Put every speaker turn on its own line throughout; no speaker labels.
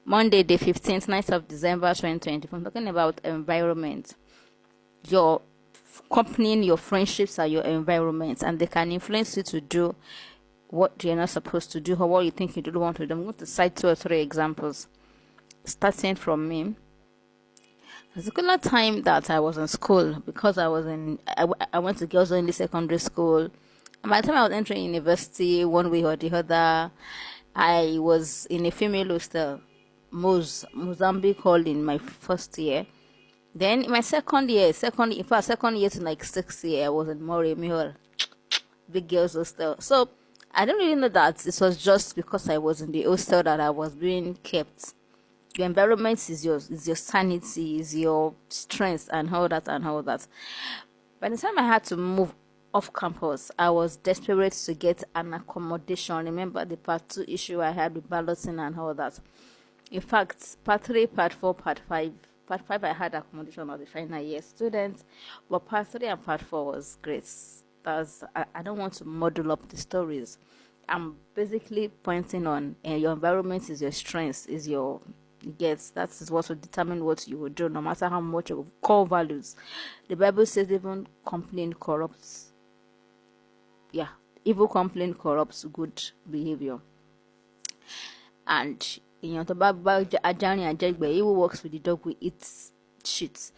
Monday, the 15th, night of December 2020. I'm talking about environment. Your company, your friendships are your environment, and they can influence you to do what you're not supposed to do or what you think you don't want to do. I'm going to cite 2 or 3 examples, starting from me. Particular time that I was in school, because I went to girls only secondary school. And by the time I was entering university, one way or the other, I was in a female hostel, Mozambique Hall, in my first year. Then in my second year to like 6th year, I was in Moremi Hall, big girls hostel. So I don't really know that it was just because I was in the hostel that I was being kept. Your environment is your sanity, is your strength, and all that and all that. By the time I had to move off campus, I was desperate to get an accommodation. Remember the part 2 issue I had with balloting and all that. In fact, part 3, part 4, part 5. Part 5 I had accommodation as a final year student, but part 3 and part 4 was great. I don't want to muddle up the stories. I'm basically pointing on your environment is your strength, is your that is what will determine what you will do, no matter how much of core values. The Bible says even complaint corrupts. Yeah, evil complaint corrupts good behavior. And you know, the Bible, evil works with the dog will eat shit.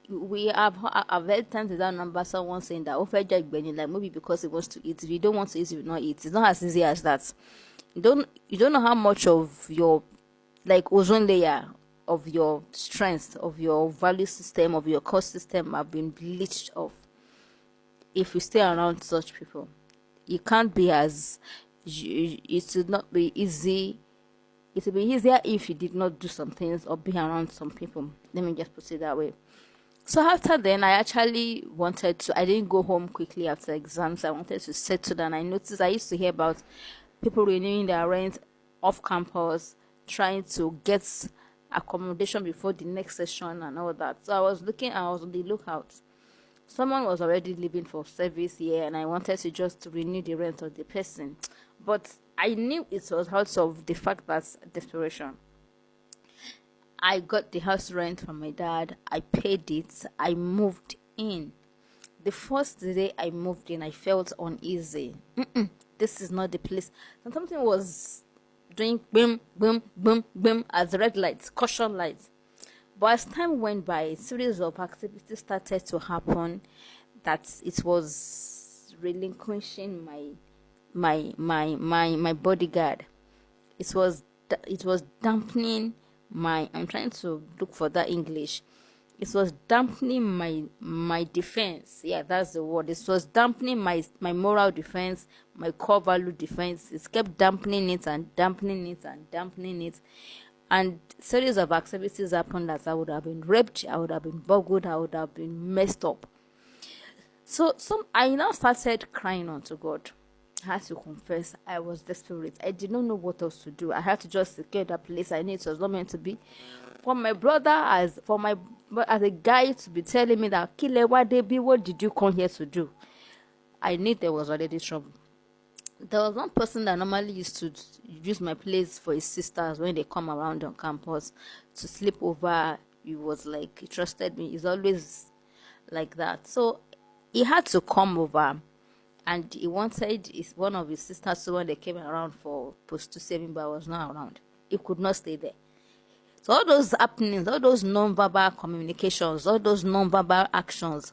We have heard times without number someone saying that like maybe because he wants to eat. If you don't want to eat, you will not eat. It's not as easy as that. You don't know how much of your like ozone layer of your strength, of your value system, of your cost system have been bleached off if you stay around such people. You can't be as it would not be easy. It would be easier if you did not do some things or be around some people. Let me just put it that way. So after then, I actually I didn't go home quickly after exams. I wanted to settle down. I noticed I used to hear about people renewing their rent off campus, trying to get accommodation before the next session and all that. So I was on the lookout. Someone was already leaving for service here, and I wanted to just renew the rent of the person. But I knew it was out of the fact that desperation. I got the house rent from my dad. I paid it. I moved in. The first day I moved in, I felt uneasy. This is not the place. And something was doing boom, boom, boom, boom as red lights, caution lights. But as time went by, a series of activities started to happen that it was relinquishing my bodyguard. It was dampening my. I'm trying to look for that English. It was dampening my defense. Yeah, that's the word. It was dampening my moral defense, my core value defense. It kept dampening it and dampening it and dampening it. And series of activities happened that I would have been raped, I would have been boggled, I would have been messed up. So I now started crying unto God. I had to confess I was desperate. I did not know what else to do. I had to just secure that place I knew it was not meant to be. For my brother, as a guy to be telling me that Kile, what did you come here to do? I knew there was already trouble. There was one person that normally used to use my place for his sisters when they come around on campus to sleep over. He was like, he trusted me. He's always like that. So he had to come over, and he wanted one of his sisters. So when they came around for post to save him, but I was not around. He could not stay there. So all those happenings, all those non-verbal communications, all those non-verbal actions.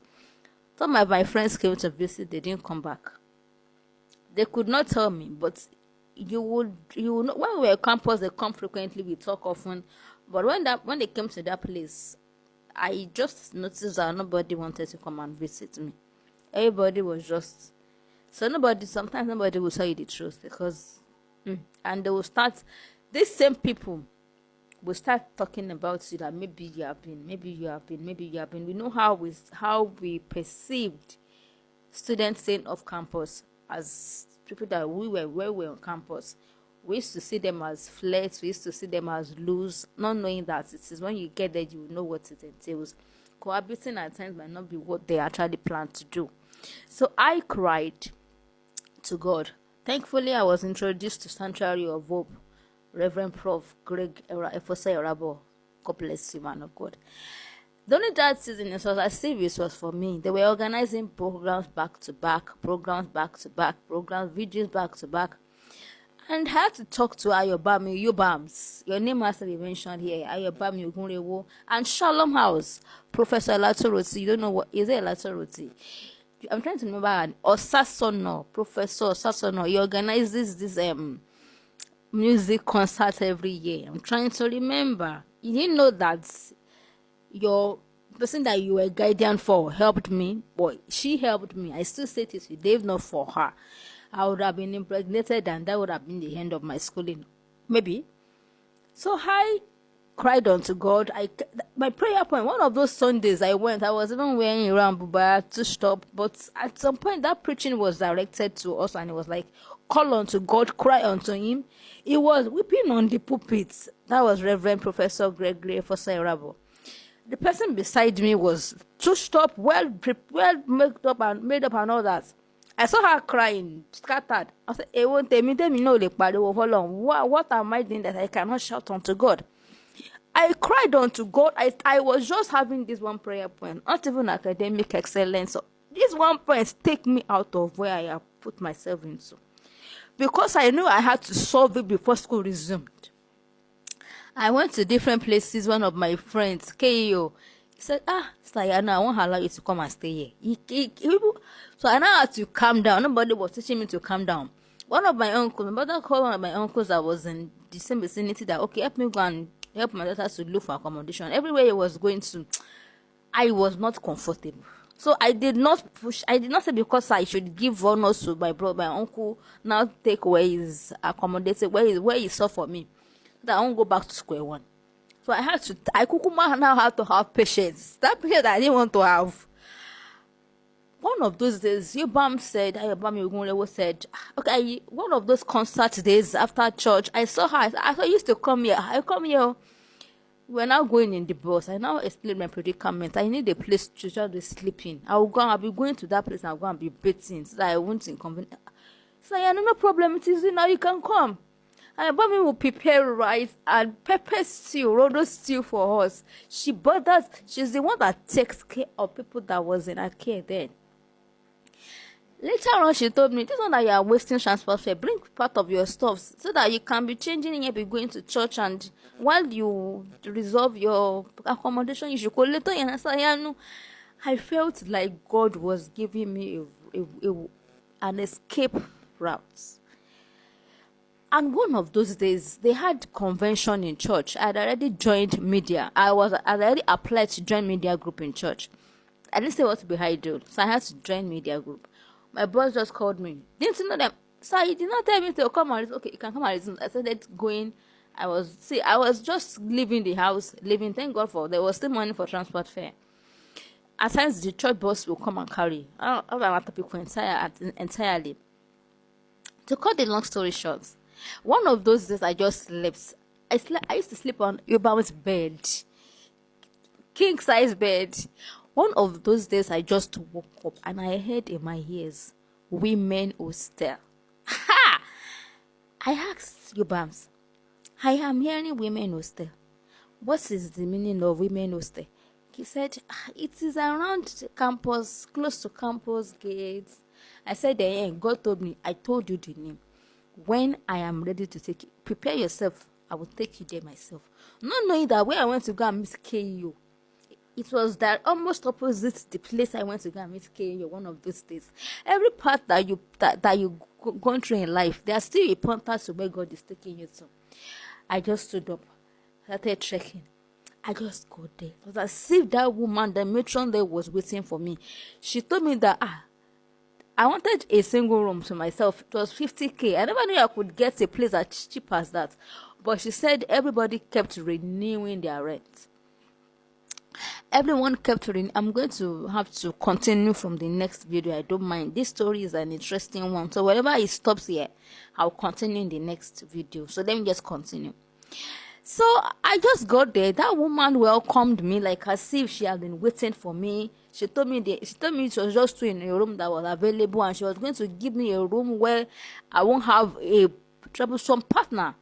Some of my friends came to visit. They didn't come back. They could not tell me, but you would know, when we were at campus, they come frequently, we talk often. But when they came to that place, I just noticed that nobody wanted to come and visit me. Everybody was just sometimes nobody will tell you the truth because and they will start, these same people will start talking about you that maybe you have been. We know how we perceived students staying off campus as people that we were on campus. We used to see them as flirts, we used to see them as loose, not knowing that it is when you get there you will know what it entails. Cohabiting at times might not be what they actually plan to do. So I cried to God. Thankfully, I was introduced to Sanctuary of Hope Reverend Prof. Greg Efosa Erabo. God bless you, man of God. The only that season it was as if it was for me. They were organizing programs back to back, programs, videos back to back. And I had to talk to Ayobami Yobams. Your name has to be mentioned here. Ayobami Ogunrewo. And Shalom House. Professor Latoroti. You don't know what is it, Latoroti? I'm trying to remember. Osasono. Professor Osasono. He organizes this music concert every year. I'm trying to remember. You didn't know that your person that you were guardian for helped me, but she helped me. I still say this, if not for her, I would have been impregnated, and that would have been the end of my schooling, maybe. So I cried unto God. My prayer point, one of those Sundays I was even wearing around Buba to stop, but at some point that preaching was directed to us, and it was like, call unto God, cry unto him. He was weeping on the pulpit. That was Reverend Professor Gregory Efosa Erabo. The person beside me was touched up, well made up and all that. I saw her crying, scattered. I said, "It won't tell me no what am I doing that I cannot shout unto God?" I cried unto God. I was just having this one prayer point, not even academic excellence. So this one point take me out of where I have put myself into. Because I knew I had to solve it before school resumed. I went to different places. One of my friends, KEO, he said, Sayana, I won't allow you to come and stay here. So I now had to calm down. Nobody was teaching me to calm down. One of my uncles, my mother called one of my uncles that was in the same vicinity that, okay, help me go and help my daughter to look for accommodation. Everywhere he was going to, I was not comfortable. So I did not push. I did not say because I should give honors to my brother, my uncle, now take where he's accommodated, where he saw for me. That I won't go back to square one. So I kukuma now have to have patience. That patience I didn't want to have. One of those days, Yobam said, okay, one of those concert days after church, I saw her. I used to come here. I come here. We're now going in the bus. I now explain my predicament. I need a place to just sleep in. I'll be going to that place and I'll go and be bathing so that I won't inconvenience. So yeah, no problem. It is now you can come. And Mommy will prepare rice and pepper stew, rodo stew for us. She bought that. She's the one that takes care of people that was in her care then. Later on, she told me, this one that you are wasting transport fare, bring part of your stuff so that you can be changing here, be going to church, and while you resolve your accommodation, you should go later. And I felt like God was giving me an escape route. And one of those days, they had convention in church. I had already joined media. I had already applied to join media group in church. I didn't say what to be idle, so I had to join media group. My boss just called me. Didn't you know them? So he did not tell me to come and listen. Okay, you can come and listen. I started going. I was just leaving the house, thank God there was still money for transport fare. At times the church bus will come and carry. I don't have people entirely. To cut the long story short, one of those days I just slept. I used to sleep on Yobam's bed. King size bed. One of those days I just woke up and I heard in my ears, women hostel. Ha! I asked Yobams, I am hearing women hostel. What is the meaning of women hostel? He said, it is around campus, close to campus gates. I said, God told me, I told you the name. When I am ready to take it, prepare yourself. I will take you there myself. Not knowing that where I went to go and meet KU, it was that almost opposite the place I went to go and meet KU one of those days. Every path that you gone through in life, there are still a pointer to where God is taking you to. I just stood up, started trekking. I just got there. It was as if that woman, the matron there, was waiting for me. She told me that I wanted a single room to myself. It was 50K. I never knew I could get a place as cheap as that. But she said everybody kept renewing their rent. Everyone kept renewing. I'm going to have to continue from the next video. I don't mind. This story is an interesting one. So whenever it stops here, I'll continue in the next video. So let me just continue. So I just got there. That woman welcomed me like as if she had been waiting for me. She told me it was just in a room that was available, and she was going to give me a room where I won't have a troublesome partner.